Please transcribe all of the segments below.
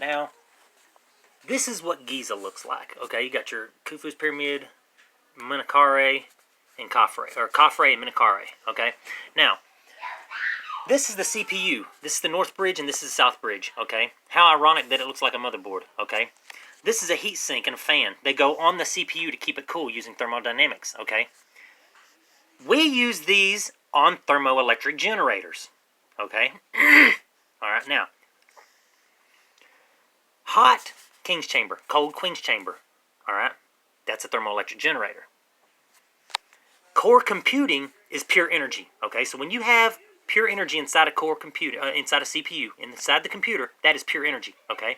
Now, this is what Giza looks like. Okay, you got your Khufu's pyramid, Menkaure, and Khafre, or Khafre and Menkaure. Okay, now this is the CPU. This is the north bridge, and this is the south bridge. Okay, how ironic that it looks like a motherboard. Okay, this is a heat sink and a fan. They go on the CPU to keep it cool using thermodynamics. Okay, we use these on thermoelectric generators. Okay, all right, now hot King's chamber, cold Queen's chamber. All right, that's a thermoelectric generator. Core computing is pure energy. Okay, so when you have pure energy inside a core computer, inside a CPU, inside the computer, that is pure energy. Okay.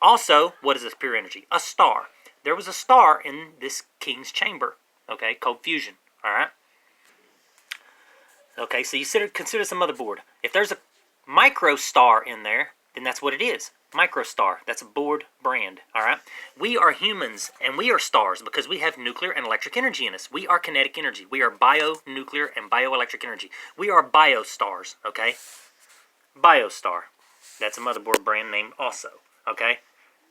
Also, what is this pure energy? A star. There was a star in this King's chamber. Okay, cold fusion. All right. Okay, so you consider this a motherboard. If there's a micro star in there, then that's what it is. Microstar. That's a board brand. All right. We are humans, and we are stars because we have nuclear and electric energy in us. We are kinetic energy. We are bio-nuclear and bioelectric energy. We are biostars. Okay. Biostar. That's a motherboard brand name also. Okay.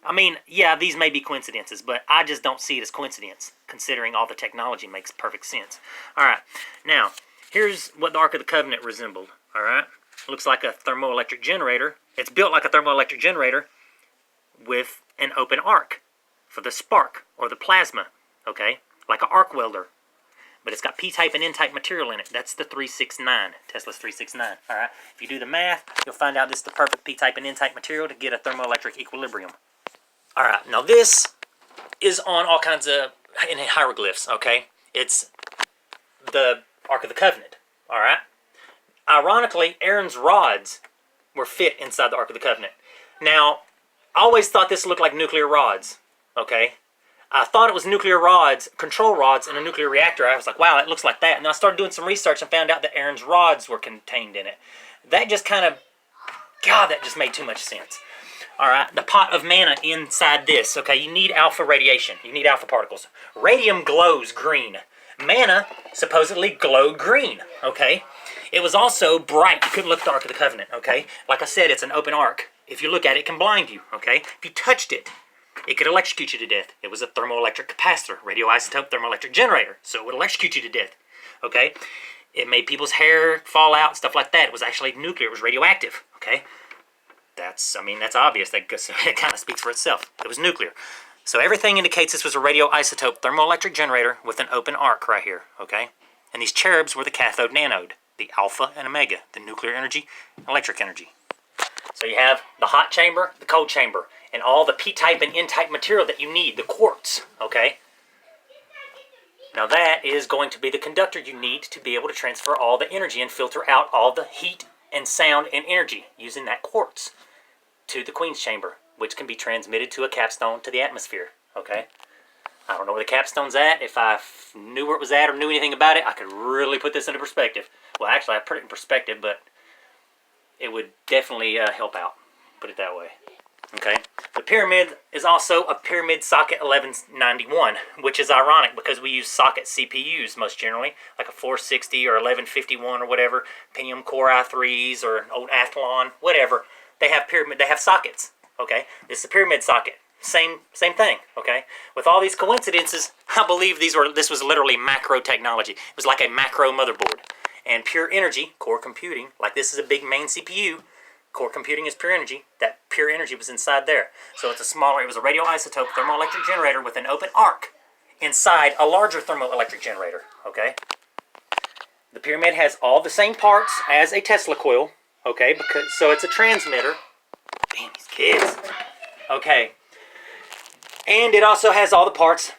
I mean, yeah, these may be coincidences, but I just don't see it as coincidence, considering all the technology makes perfect sense. All right. Now, here's what the Ark of the Covenant resembled. All right. Looks like a thermoelectric generator. It's built like a thermoelectric generator with an open arc for the spark or the plasma, okay? Like an arc welder. But it's got P-type and N-type material in it. That's the 369, Tesla's 369, all right? If you do the math, you'll find out this is the perfect P-type and N-type material to get a thermoelectric equilibrium. All right, now this is on all kinds of in hieroglyphs, okay? It's the Ark of the Covenant, all right? Ironically, Aaron's rods were fit inside the Ark of the Covenant. Now, I always thought this looked like nuclear rods, okay? I thought it was nuclear rods, control rods in a nuclear reactor. I was like, wow, it looks like that. And I started doing some research and found out that Aaron's rods were contained in it. That just kind of, God, that just made too much sense. All right, the pot of manna inside this, okay? You need alpha radiation. You need alpha particles. Radium glows green. Manna supposedly glowed green, okay? It was also bright. You couldn't look at the Ark of the Covenant, okay? Like I said, it's an open arc. If you look at it, it can blind you, okay? If you touched it, it could electrocute you to death. It was a thermoelectric capacitor, radioisotope thermoelectric generator, so it would electrocute you to death, okay? It made people's hair fall out, stuff like that. It was actually nuclear. It was radioactive, okay? That's obvious. That it kind of speaks for itself. It was nuclear. So everything indicates this was a radioisotope thermoelectric generator with an open arc right here, okay? And these cherubs were the cathode and anode, the alpha and omega, the nuclear energy, electric energy. So you have the hot chamber, the cold chamber, and all the P-type and N-type material that you need, the quartz, okay? Now that is going to be the conductor you need to be able to transfer all the energy and filter out all the heat and sound and energy using that quartz to the Queen's chamber, which can be transmitted to a capstone to the atmosphere, okay? I don't know where the capstone's at. If I knew where it was at or knew anything about it, I could really put this into perspective. Well, actually, I put it in perspective, but it would definitely help out, put it that way. Okay. The pyramid is also a pyramid socket 1191, which is ironic because we use socket CPUs most generally, like a 460 or 1151 or whatever, Pentium Core i3s or an old Athlon, whatever. They have sockets. Okay. This is a pyramid socket. Same thing, okay? With all these coincidences, I believe this was literally macro technology. It was like a macro motherboard. And pure energy, core computing, like this is a big main CPU, core computing is pure energy. That pure energy was inside there. So it was a radioisotope thermoelectric generator with an open arc inside a larger thermoelectric generator, okay? The pyramid has all the same parts as a Tesla coil, okay? So it's a transmitter. Damn, these kids. Okay. And it also has all the parts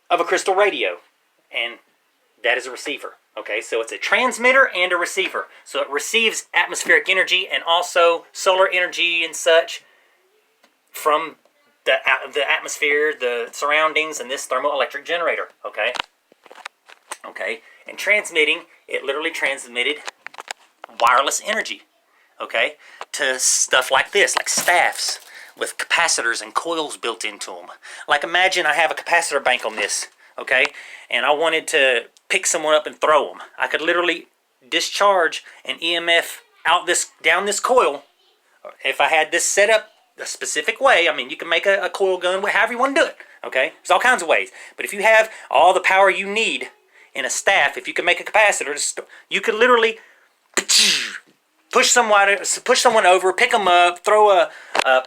of a crystal radio. And that is a receiver. Okay, so it's a transmitter and a receiver. So it receives atmospheric energy and also solar energy and such from the atmosphere, the surroundings, and this thermoelectric generator. Okay? Okay, and transmitting, it literally transmitted wireless energy. Okay, to stuff like this, like staffs with capacitors and coils built into them. Like imagine I have a capacitor bank on this, okay? And I wanted to pick someone up and throw them. I could literally discharge an EMF down this coil. If I had this set up a specific way. I mean, you can make a coil gun, however you want to do it, okay? There's all kinds of ways. But if you have all the power you need in a staff, if you can make a capacitor, you could literally push someone over, pick them up, throw a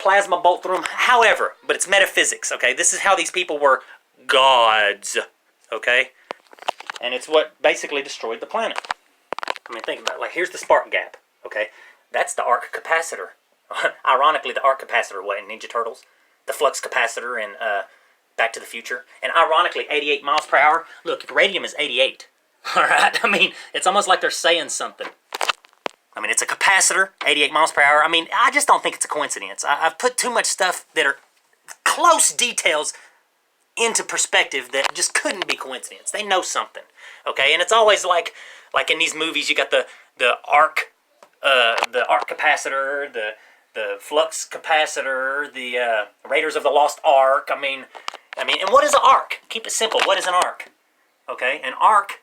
plasma bolt through them, however. But it's metaphysics, okay? This is how these people were gods, okay? And it's what basically destroyed the planet. I mean, think about it. Like, here's the spark gap, okay? That's the arc capacitor. Ironically, the arc capacitor, what, in Ninja Turtles? The flux capacitor in Back to the Future. And ironically, 88 miles per hour. Look, radium is 88. All right? I mean, it's almost like they're saying something. I mean, it's a capacitor, 88 miles per hour. I mean, I just don't think it's a coincidence. I've put too much stuff that are close details into perspective that just couldn't be coincidence. They know something, okay? And it's always like in these movies, you got the arc capacitor, the flux capacitor, the Raiders of the Lost Ark. I mean, and what is an arc? Keep it simple. What is an arc? Okay, an arc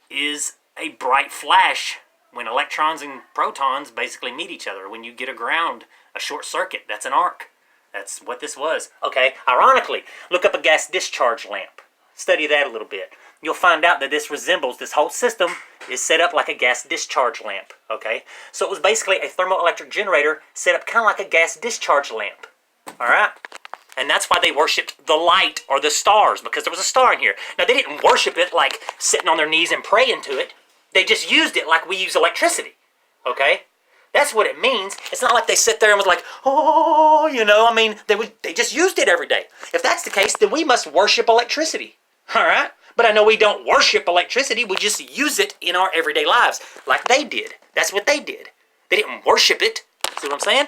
is a bright flash when electrons and protons basically meet each other. When you get a short circuit, that's an arc. That's what this was. Okay, ironically, look up a gas discharge lamp. Study that a little bit. You'll find out that this whole system is set up like a gas discharge lamp, okay? So it was basically a thermoelectric generator set up kind of like a gas discharge lamp, all right? And that's why they worshipped the light or the stars, because there was a star in here. Now, they didn't worship it like sitting on their knees and praying to it. They just used it like we use electricity, okay? That's what it means. It's not like they sit there and was like, oh, I mean, they just used it every day. If that's the case, then we must worship electricity, all right? But I know we don't worship electricity. We just use it in our everyday lives like they did. That's what they did. They didn't worship it. See what I'm saying?